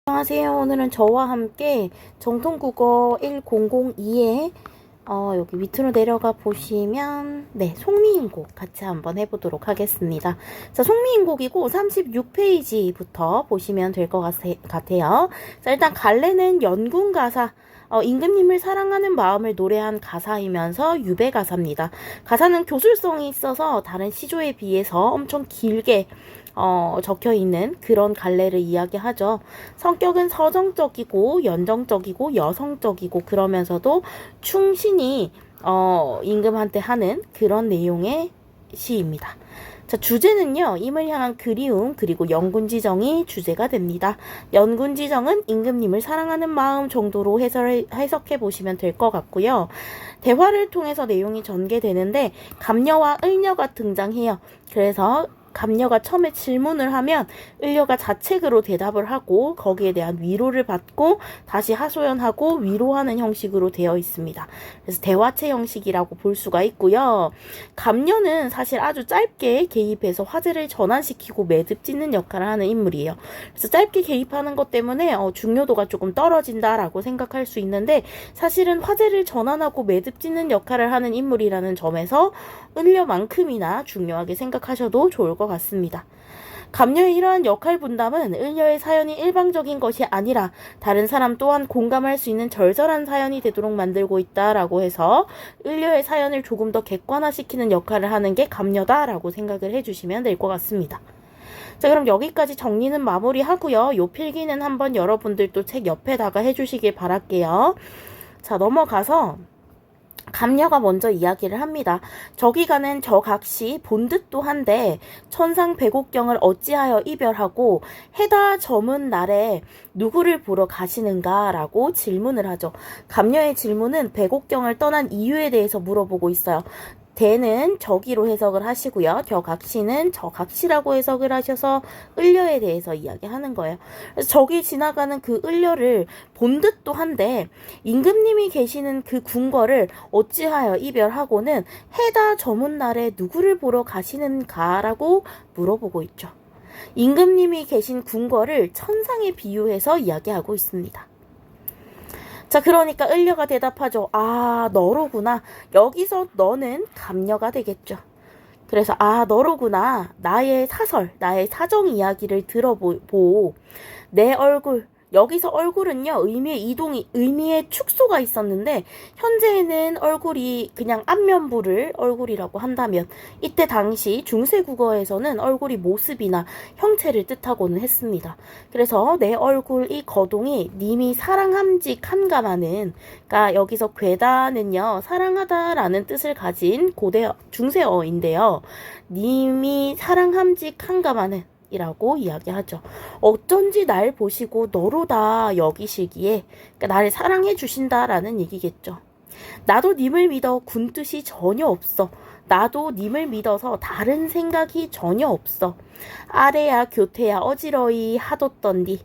안녕하세요. 오늘은 저와 함께 정통국어 1002에 여기 밑으로 내려가 보시면 송미인곡 같이 한번 해보도록 하겠습니다. 자, 송미인곡이고 36페이지부터 보시면 될 것 같아요. 자, 일단 갈래는 연군 가사, 임금님을 사랑하는 마음을 노래한 가사이면서 유배 가사입니다. 가사는 교술성이 있어서 다른 시조에 비해서 엄청 길게 적혀 있는 그런 갈래를 이야기하죠. 성격은 서정적이고 연정적이고 여성적이고 그러면서도 충신이 임금한테 하는 그런 내용의 시입니다. 자, 주제는요, 임을 향한 그리움 그리고 연군지정이 주제가 됩니다. 연군지정은 임금님을 사랑하는 마음 정도로 해석해 보시면 될 것 같고요. 대화를 통해서 내용이 전개되는데 감녀와 을녀가 등장해요. 그래서 감녀가 처음에 질문을 하면 을녀가 자책으로 대답을 하고 거기에 대한 위로를 받고 다시 하소연하고 위로하는 형식으로 되어 있습니다. 그래서 대화체 형식이라고 볼 수가 있고요. 감녀는 사실 아주 짧게 개입해서 화제를 전환시키고 매듭 짓는 역할을 하는 인물이에요. 그래서 짧게 개입하는 것 때문에 중요도가 조금 떨어진다라고 생각할 수 있는데 사실은 화제를 전환하고 매듭 짓는 역할을 하는 인물이라는 점에서 을녀만큼이나 중요하게 생각하셔도 좋을 것 같습니다. 감녀의 이러한 역할 분담은 을녀의 사연이 일방적인 것이 아니라 다른 사람 또한 공감할 수 있는 절절한 사연이 되도록 만들고 있다라고 해서 을녀의 사연을 조금 더 객관화시키는 역할을 하는 게 감녀다라고 생각을 해주시면 될 것 같습니다. 자, 그럼 여기까지 정리는 마무리하고요. 요 필기는 한번 여러분들도 책 옆에다가 해주시길 바랄게요. 자, 넘어가서 감녀가 먼저 이야기를 합니다. 저기 가는 저 각시 본듯도 한데 천상 백옥경을 어찌하여 이별하고 해다 저문 날에 누구를 보러 가시는가 라고 질문을 하죠. 감녀의 질문은 백옥경을 떠난 이유에 대해서 물어보고 있어요. 대는 저기로 해석을 하시고요. 저 각시는 저 각시라고 해석을 하셔서 을려에 대해서 이야기하는 거예요. 그래서 저기 지나가는 그 을려를 본 듯도 한데 임금님이 계시는 그 궁궐을 어찌하여 이별하고는 해다 저문 날에 누구를 보러 가시는가라고 물어보고 있죠. 임금님이 계신 궁궐을 천상에 비유해서 이야기하고 있습니다. 자, 그러니까 을려가 대답하죠. 아, 너로구나. 여기서 너는 감녀가 되겠죠. 그래서 너로구나. 나의 사설, 나의 사정 이야기를 들어보. 내 얼굴, 여기서 얼굴은요, 의미의 축소가 있었는데, 현재는 얼굴이 그냥 안면부를 얼굴이라고 한다면, 이때 당시 중세국어에서는 얼굴이 모습이나 형체를 뜻하고는 했습니다. 그래서 내 얼굴, 이 거동이 님이 사랑함직 한가마는, 그러니까 여기서 괴다는요, 사랑하다라는 뜻을 가진 중세어인데요. 님이 사랑함직 한가마는, 이라고 이야기하죠. 어쩐지 날 보시고 너로다 여기시기에 그러니까 나를 사랑해 주신다라는 얘기겠죠. 나도 님을 믿어 군 뜻이 전혀 없어. 나도 님을 믿어서 다른 생각이 전혀 없어. 아래야 교태야 어지러이 하뒀던디.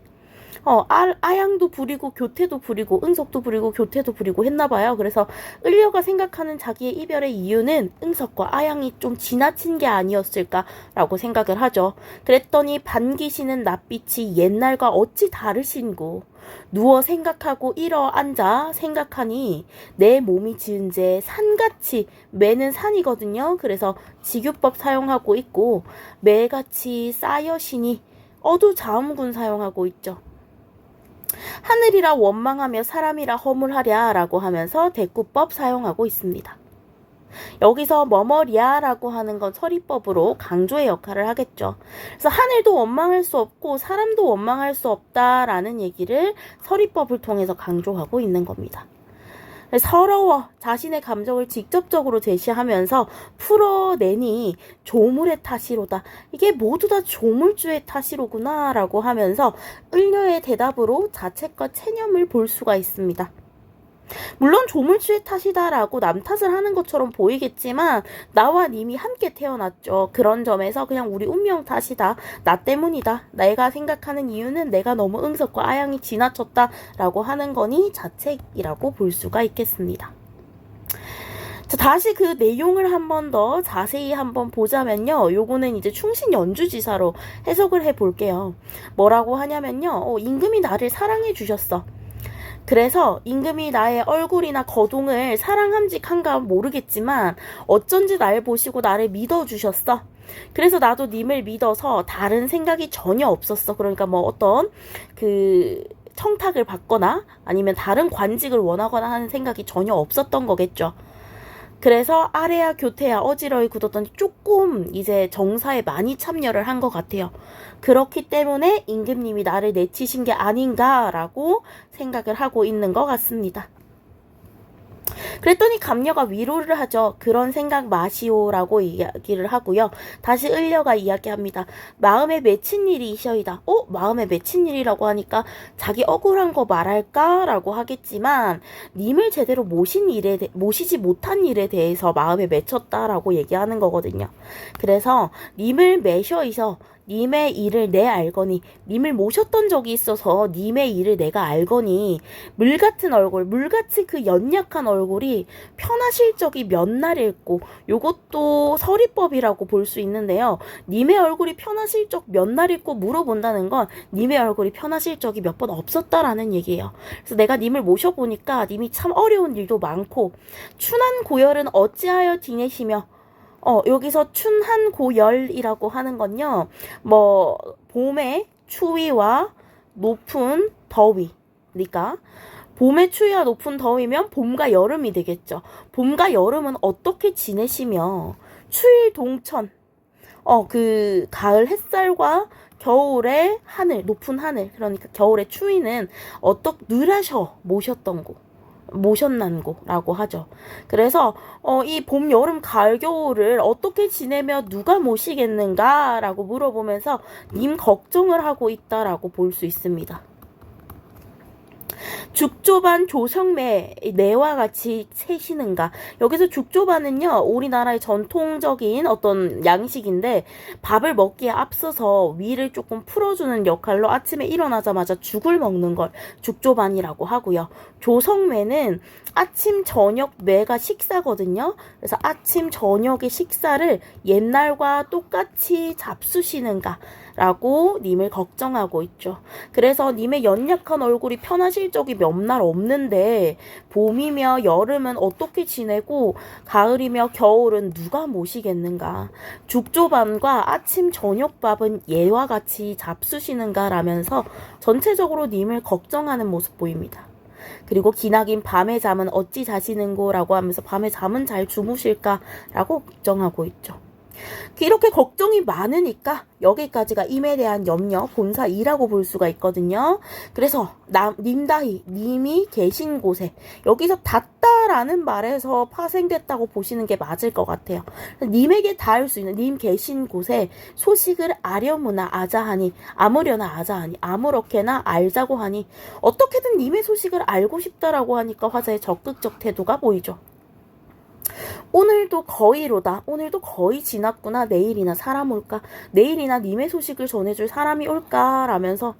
아양도 부리고 교태도 부리고 응석도 부리고 교태도 부리고 했나봐요. 그래서 을려가 생각하는 자기의 이별의 이유는 응석과 아양이 좀 지나친 게 아니었을까라고 생각을 하죠. 그랬더니 반기시는 낯빛이 옛날과 어찌 다르신고. 누워 생각하고 일어 앉아 생각하니 내 몸이 지은 제 산같이 매는 산이거든요. 그래서 직유법 사용하고 있고 매같이 쌓여시니 어두자음군 사용하고 있죠. 하늘이라 원망하며 사람이라 허물하랴 라고 하면서 대꾸법 사용하고 있습니다. 여기서 뭐뭐리야 라고 하는 건 서리법으로 강조의 역할을 하겠죠. 그래서 하늘도 원망할 수 없고 사람도 원망할 수 없다라는 얘기를 서리법을 통해서 강조하고 있는 겁니다. 서러워 자신의 감정을 직접적으로 제시하면서 풀어내니 조물의 탓이로다. 이게 모두 다 조물주의 탓이로구나 라고 하면서 을녀의 대답으로 자책과 체념을 볼 수가 있습니다. 물론 조물주의 탓이다라고 남 탓을 하는 것처럼 보이겠지만 나와 님이 함께 태어났죠. 그런 점에서 그냥 우리 운명 탓이다. 나 때문이다. 내가 생각하는 이유는 내가 너무 응석과 아양이 지나쳤다라고 하는 거니 자책이라고 볼 수가 있겠습니다. 자, 다시 그 내용을 한 번 더 자세히 한번 보자면요. 요거는 이제 충신 연주지사로 해석을 해 볼게요. 뭐라고 하냐면요. 임금이 나를 사랑해 주셨어. 그래서 임금이 나의 얼굴이나 거동을 사랑함직한가 모르겠지만 어쩐지 날 보시고 나를 믿어주셨어. 그래서 나도 님을 믿어서 다른 생각이 전혀 없었어. 그러니까 뭐 어떤 그 청탁을 받거나 아니면 다른 관직을 원하거나 하는 생각이 전혀 없었던 거겠죠. 그래서 아래야 교태야 어지러이 굳었더니 조금 이제 정사에 많이 참여를 한 것 같아요. 그렇기 때문에 임금님이 나를 내치신 게 아닌가라고 생각을 하고 있는 것 같습니다. 그랬더니 감녀가 위로를 하죠. 그런 생각 마시오라고 이야기를 하고요. 다시 을려가 이야기합니다. 마음에 맺힌 일이 이셔이다. 마음에 맺힌 일이라고 하니까 자기 억울한 거 말할까라고 하겠지만 님을 제대로 모시지 못한 일에 대해서 마음에 맺혔다라고 얘기하는 거거든요. 그래서 님을 매셔이서 님의 일을 내 알거니 님을 모셨던 적이 있어서 님의 일을 내가 알거니 물같은 얼굴 물같이 그 연약한 얼굴이 편하실 적이 몇 날 있고 요것도 서리법이라고 볼 수 있는데요. 님의 얼굴이 편하실 적 몇 날 있고 물어본다는 건 님의 얼굴이 편하실 적이 몇 번 없었다라는 얘기예요. 그래서 내가 님을 모셔보니까 님이 참 어려운 일도 많고 춘한 고열은 어찌하여 지내시며 여기서 춘한 고열이라고 하는 건요, 뭐, 봄의 추위와 높은 더위. 그러니까, 봄의 추위와 높은 더위면 봄과 여름이 되겠죠. 봄과 여름은 어떻게 지내시며, 추일 동천. 그, 가을 햇살과 겨울의 하늘, 높은 하늘. 그러니까 겨울의 추위는 누라셔 모셨던 곳. 모셨난고라고 하죠. 그래서 이 봄, 여름, 가을, 겨울을 어떻게 지내며 누가 모시겠는가라고 물어보면서 님 걱정을 하고 있다라고 볼 수 있습니다. 죽조반 조성매 내와 같이 세시는가. 여기서 죽조반은요 우리나라의 전통적인 어떤 양식인데 밥을 먹기에 앞서서 위를 조금 풀어주는 역할로 아침에 일어나자마자 죽을 먹는 걸 죽조반이라고 하고요. 조성매는 아침 저녁 매가 식사거든요. 그래서 아침 저녁의 식사를 옛날과 똑같이 잡수시는가 라고 님을 걱정하고 있죠. 그래서 님의 연약한 얼굴이 편하실 적이 몇 날 없는데 봄이며 여름은 어떻게 지내고 가을이며 겨울은 누가 모시겠는가. 죽조반과 아침 저녁밥은 예와 같이 잡수시는가 라면서 전체적으로 님을 걱정하는 모습 보입니다. 그리고 기나긴 밤의 잠은 어찌 자시는고 라고 하면서 밤의 잠은 잘 주무실까 라고 걱정하고 있죠. 이렇게 걱정이 많으니까 여기까지가 임에 대한 염려, 본사 2라고 볼 수가 있거든요. 그래서 님다히, 님이 계신 곳에 여기서 닿다라는 말에서 파생됐다고 보시는 게 맞을 것 같아요. 님에게 닿을 수 있는 님 계신 곳에 소식을 아려무나 아자하니 아무려나 아자하니 아무렇게나 알자고 하니 어떻게든 님의 소식을 알고 싶다라고 하니까 화자의 적극적 태도가 보이죠. 오늘도 거의로다. 오늘도 거의 지났구나. 내일이나 사람 올까? 내일이나 님의 소식을 전해줄 사람이 올까? 라면서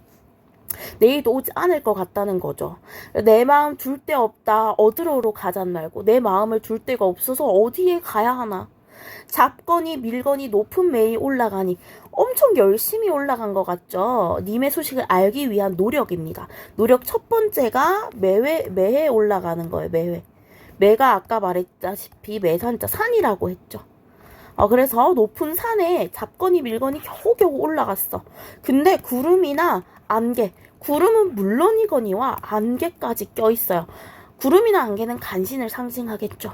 내일도 오지 않을 것 같다는 거죠. 내 마음 둘 데 없다. 어디로로 가잔 말고 내 마음을 둘 데가 없어서 어디에 가야 하나. 잡거니 밀거니 높은 매에 올라가니 엄청 열심히 올라간 것 같죠. 님의 소식을 알기 위한 노력입니다. 노력 첫 번째가 매해 올라가는 거예요. 매회. 매가 아까 말했다시피 매산자 산이라고 했죠. 그래서 높은 산에 잡거니 밀거니 겨우겨우 올라갔어. 근데 구름이나 안개, 구름은 물론이거니와 안개까지 껴있어요. 구름이나 안개는 간신을 상징하겠죠.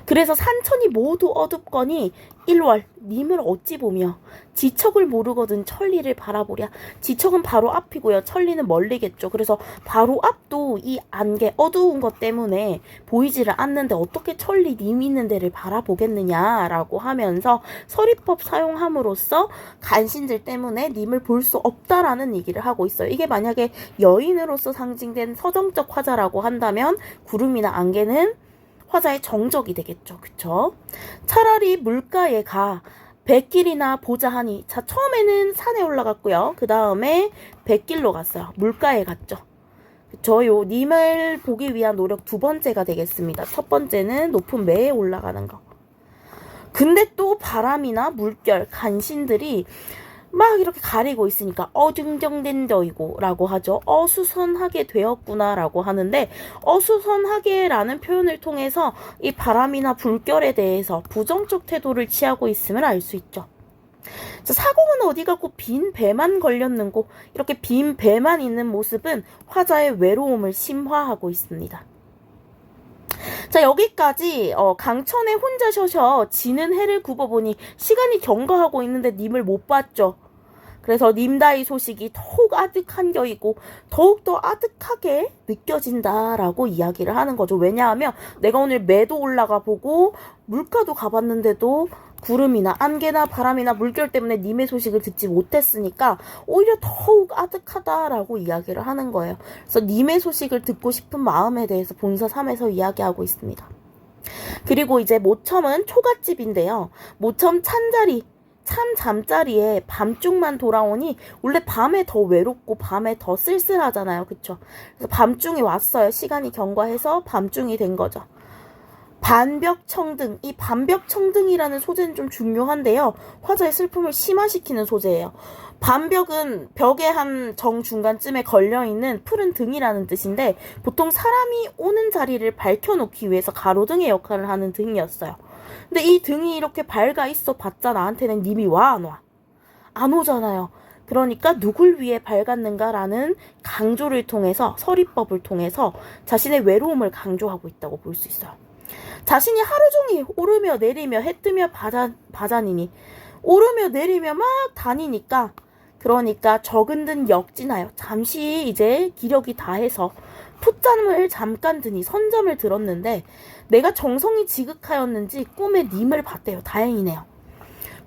그래서 산천이 모두 어둡거니 일월 님을 어찌 보며 지척을 모르거든 천리를 바라보랴. 지척은 바로 앞이고요. 천리는 멀리겠죠. 그래서 바로 앞도 이 안개 어두운 것 때문에 보이지를 않는데 어떻게 천리 님 있는 데를 바라보겠느냐라고 하면서 서리법 사용함으로써 간신들 때문에 님을 볼 수 없다라는 얘기를 하고 있어요. 이게 만약에 여인으로서 상징된 서정적 화자라고 한다면 구름이나 안개는 화자의 정적이 되겠죠. 그쵸? 차라리 물가에 가 백길이나 보자 하니. 자, 처음에는 산에 올라갔고요. 그 다음에 백길로 갔어요. 물가에 갔죠. 그쵸? 님을 보기 위한 노력 두 번째가 되겠습니다. 첫 번째는 높은 매에 올라가는 거. 근데 또 바람이나 물결, 간신들이 막 이렇게 가리고 있으니까 어중정된 저이고 라고 하죠. 어수선하게 되었구나 라고 하는데, 어수선하게 라는 표현을 통해서 이 바람이나 물결에 대해서 부정적 태도를 취하고 있음을 알 수 있죠. 자, 사공은 어디 가고 빈 배만 걸렸는고, 이렇게 빈 배만 있는 모습은 화자의 외로움을 심화하고 있습니다. 자, 여기까지 강천에 혼자 쉬셔 지는 해를 굽어보니 시간이 경과하고 있는데 님을 못 봤죠. 그래서 님다의 소식이 더욱 아득한 겨이고 더욱더 아득하게 느껴진다라고 이야기를 하는 거죠. 왜냐하면 내가 오늘 매도 올라가 보고 물가도 가봤는데도 구름이나 안개나 바람이나 물결 때문에 님의 소식을 듣지 못했으니까 오히려 더욱 아득하다라고 이야기를 하는 거예요. 그래서 님의 소식을 듣고 싶은 마음에 대해서 본사 3에서 이야기하고 있습니다. 그리고 이제 모첨은 초가집인데요. 모첨 찬자리, 참 잠자리에 밤중만 돌아오니 원래 밤에 더 외롭고 밤에 더 쓸쓸하잖아요. 그쵸? 그래서 밤중이 왔어요. 시간이 경과해서 밤중이 된 거죠. 반벽청등, 이 반벽청등이라는 소재는 좀 중요한데요. 화자의 슬픔을 심화시키는 소재예요. 반벽은 벽의 한 정중간쯤에 걸려있는 푸른 등이라는 뜻인데, 보통 사람이 오는 자리를 밝혀놓기 위해서 가로등의 역할을 하는 등이었어요. 근데 이 등이 이렇게 밝아 있어 봤자 나한테는 님이 와, 안 와? 안 오잖아요. 그러니까 누굴 위해 밝았는가라는 강조를 통해서, 서리법을 통해서 자신의 외로움을 강조하고 있다고 볼 수 있어요. 자신이 하루 종일 오르며 내리며 해 뜨며 바자니니 오르며 내리며 막 다니니까, 그러니까 적은든 역지나요. 잠시 이제 기력이 다해서 풋잠을 잠깐 드니 선잠을 들었는데 내가 정성이 지극하였는지 꿈에 님을 봤대요. 다행이네요.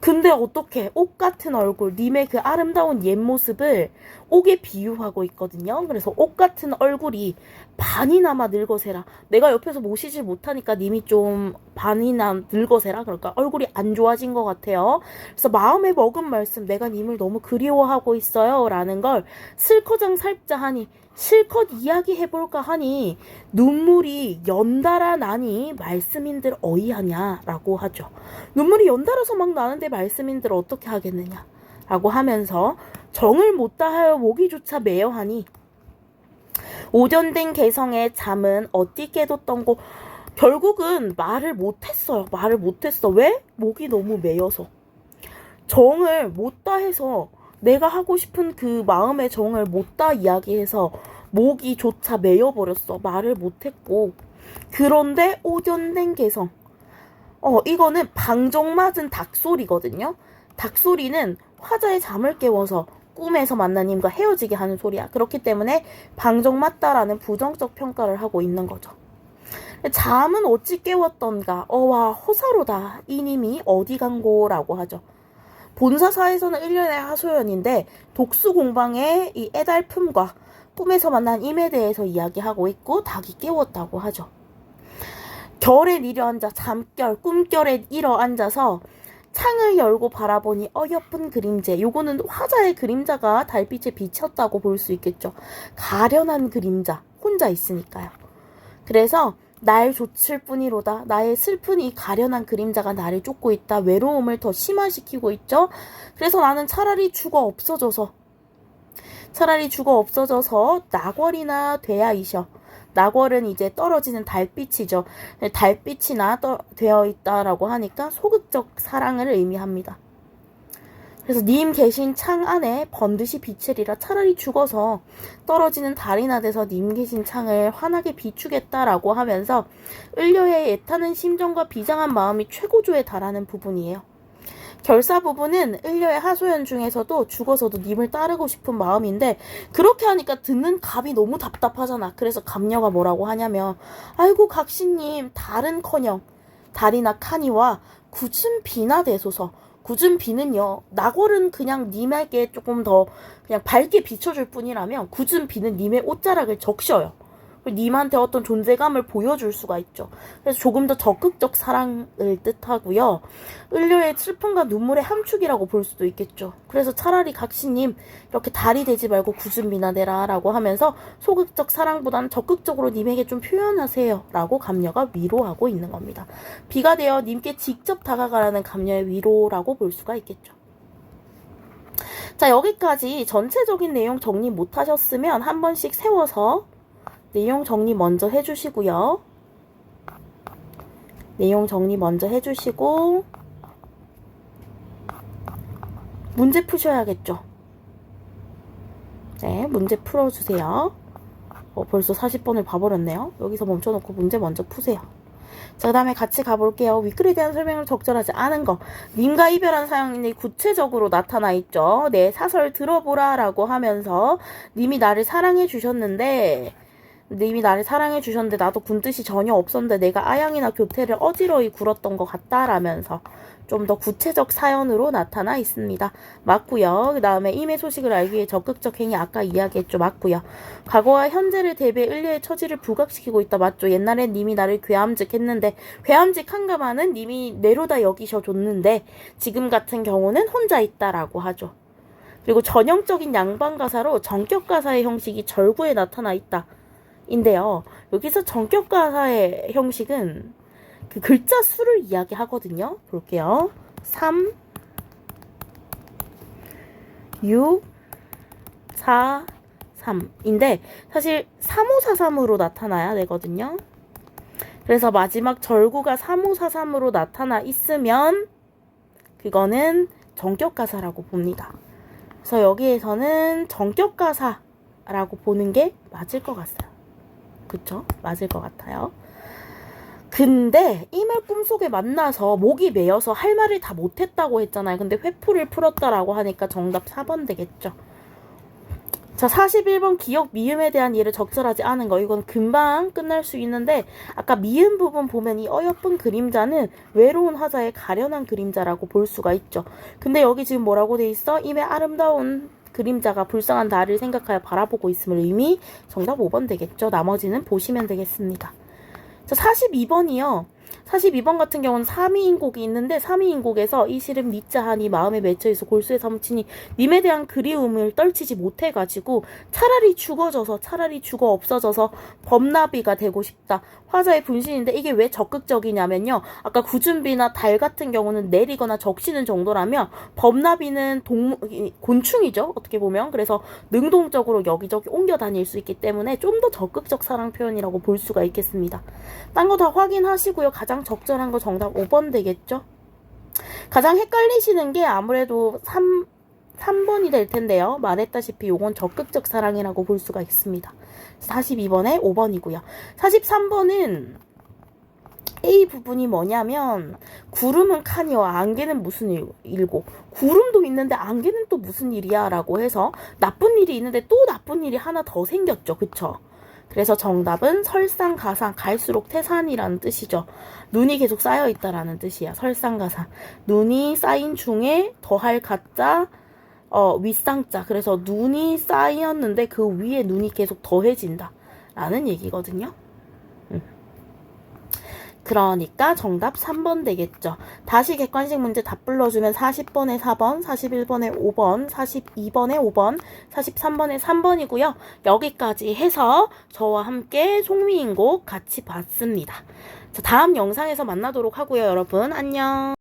근데 어떻게 옷 같은 얼굴, 님의 그 아름다운 옛 모습을 옥에 비유하고 있거든요. 그래서 옷 같은 얼굴이 반이나마 늙어세라. 내가 옆에서 모시질 못하니까 님이 좀 반이나 늙어세라. 그러니까 얼굴이 안 좋아진 것 같아요. 그래서 마음에 먹은 말씀, 내가 님을 너무 그리워하고 있어요 라는 걸 슬커장 살자 하니, 실컷 이야기해볼까 하니 눈물이 연달아 나니 말씀인들 어이하냐 라고 하죠. 눈물이 연달아서 막 나는데 말씀인들 어떻게 하겠느냐 라고 하면서 정을 못 다하여 모기조차 매여하니 오전된 개성의 잠은 어디 깨뒀던고. 결국은 말을 못했어요. 말을 못했어. 왜? 목이 너무 매여서. 정을 못 다해서, 내가 하고 싶은 그 마음의 정을 못 다 이야기해서 목이 조차 메여버렸어. 말을 못했고. 그런데 오전된 개성. 이거는 방정 맞은 닭소리거든요. 닭소리는 화자의 잠을 깨워서 꿈에서 만난 님과 헤어지게 하는 소리야. 그렇기 때문에 방정 맞다라는 부정적 평가를 하고 있는 거죠. 잠은 어찌 깨웠던가. 와 허사로다. 이님이 어디 간고라고 하죠. 본사사에서는 1년의 하소연인데 독수공방의 이 애달픔과 꿈에서 만난 임에 대해서 이야기하고 있고 닭이 깨웠다고 하죠. 결에 내려앉아 잠결, 꿈결에 일어앉아서 창을 열고 바라보니 어여쁜 그림재. 요거는 화자의 그림자가 달빛에 비쳤다고 볼 수 있겠죠. 가련한 그림자, 혼자 있으니까요. 그래서 날 좇을 뿐이로다. 나의 슬픈 이 가련한 그림자가 나를 쫓고 있다. 외로움을 더 심화시키고 있죠. 그래서 나는 차라리 죽어 없어져서 낙월이나 되야이셔. 낙월은 이제 떨어지는 달빛이죠. 달빛이나 되어 있다라고 하니까 소극적 사랑을 의미합니다. 그래서 님 계신 창 안에 번듯이 비추리라. 차라리 죽어서 떨어지는 달이나 돼서 님 계신 창을 환하게 비추겠다라고 하면서 을려의 애타는 심정과 비장한 마음이 최고조에 달하는 부분이에요. 결사 부분은 을려의 하소연 중에서도 죽어서도 님을 따르고 싶은 마음인데, 그렇게 하니까 듣는 갑이 너무 답답하잖아. 그래서 갑녀가 뭐라고 하냐면, 아이고 각시님, 달은커녕 달이나 카니와 굳은 비나 되소서. 굳은 비는요, 낙월은 그냥 님에게 조금 더 그냥 밝게 비춰줄 뿐이라면 굳은 비는 님의 옷자락을 적셔요. 님한테 어떤 존재감을 보여줄 수가 있죠. 그래서 조금 더 적극적 사랑을 뜻하고요. 을료의 슬픔과 눈물의 함축이라고 볼 수도 있겠죠. 그래서 차라리 각시님 이렇게 달이 되지 말고 구준비나 내라 라고 하면서 소극적 사랑보다는 적극적으로 님에게 좀 표현하세요 라고 감녀가 위로하고 있는 겁니다. 비가 되어 님께 직접 다가가라는 감녀의 위로라고 볼 수가 있겠죠. 자, 여기까지 전체적인 내용 정리 못하셨으면 한 번씩 세워서 내용 정리 먼저 해주시고요. 내용 정리 먼저 해주시고 문제 푸셔야겠죠. 네, 문제 풀어주세요. 벌써 40번을 봐버렸네요. 여기서 멈춰놓고 문제 먼저 푸세요. 자, 그 다음에 같이 가볼게요. 위클에 대한 설명을 적절하지 않은 거. 님과 이별한 사연이 구체적으로 나타나 있죠. 내 사설 들어보라 라고 하면서 님이 나를 사랑해 주셨는데 나도 군뜻이 전혀 없었는데 내가 아양이나 교태를 어지러이 굴었던 것 같다라면서 좀 더 구체적 사연으로 나타나 있습니다. 맞고요. 그 다음에 임의 소식을 알기 위해 적극적 행위 아까 이야기했죠. 맞고요. 과거와 현재를 대비해 을려의 처지를 부각시키고 있다. 맞죠. 옛날엔 님이 나를 괴함직했는데 괴함직한가마는 님이 내로다 여기셔줬는데 지금 같은 경우는 혼자 있다라고 하죠. 그리고 전형적인 양반가사로 전격가사의 형식이 절구에 나타나 있다. 인데요. 여기서 전격가사의 형식은 그 글자 수를 이야기하거든요. 볼게요. 3, 6, 4, 3인데 사실 3543으로 나타나야 되거든요. 그래서 마지막 절구가 3543으로 나타나 있으면 그거는 전격가사라고 봅니다. 그래서 여기에서는 전격가사라고 보는 게 맞을 것 같아요. 그쵸? 맞을 것 같아요. 근데 임을 꿈속에 만나서 목이 메어서 할 말을 다 못했다고 했잖아요. 근데 회포를 풀었다라고 하니까 정답 4번 되겠죠. 자, 41번 기억 미음에 대한 예를 적절하지 않은 거. 이건 금방 끝날 수 있는데 아까 미음 부분 보면 이 어여쁜 그림자는 외로운 화자의 가련한 그림자라고 볼 수가 있죠. 근데 여기 지금 뭐라고 돼 있어? 임의 아름다운 그림자가 불쌍한 나를 생각하여 바라보고 있음을 의미. 정답 5번 되겠죠. 나머지는 보시면 되겠습니다. 자, 42번이요. 42번 같은 경우는 3위인곡이 있는데 3위인곡에서 이 시름 니자하니 마음에 맺혀있어 골수에 사무치니 님에 대한 그리움을 떨치지 못해가지고 차라리 죽어 없어져서 범나비가 되고 싶다. 화자의 분신인데 이게 왜 적극적이냐면요. 아까 구준비나 달 같은 경우는 내리거나 적시는 정도라면 범나비는 곤충이죠. 어떻게 보면. 그래서 능동적으로 여기저기 옮겨 다닐 수 있기 때문에 좀 더 적극적 사랑 표현이라고 볼 수가 있겠습니다. 딴 거 다 확인하시고요. 가장 적절한 거 정답 5번 되겠죠? 가장 헷갈리시는 게 아무래도 3번이 될 텐데요. 말했다시피 요건 적극적 사랑이라고 볼 수가 있습니다. 42번에 5번이고요. 43번은 A 부분이 뭐냐면 구름은 칸이와 안개는 무슨 일고 구름도 있는데 안개는 또 무슨 일이야 라고 해서 나쁜 일이 있는데 또 나쁜 일이 하나 더 생겼죠. 그쵸? 그래서 정답은 설상가상, 갈수록 태산이라는 뜻이죠. 눈이 계속 쌓여있다라는 뜻이야. 설상가상. 눈이 쌓인 중에 더할 가자, 윗상자. 그래서 눈이 쌓였는데 그 위에 눈이 계속 더해진다. 라는 얘기거든요. 그러니까 정답 3번 되겠죠. 다시 객관식 문제 답 불러주면 40번에 4번, 41번에 5번, 42번에 5번, 43번에 3번이고요. 여기까지 해서 저와 함께 송미인곡 같이 봤습니다. 자, 다음 영상에서 만나도록 하고요. 여러분 안녕.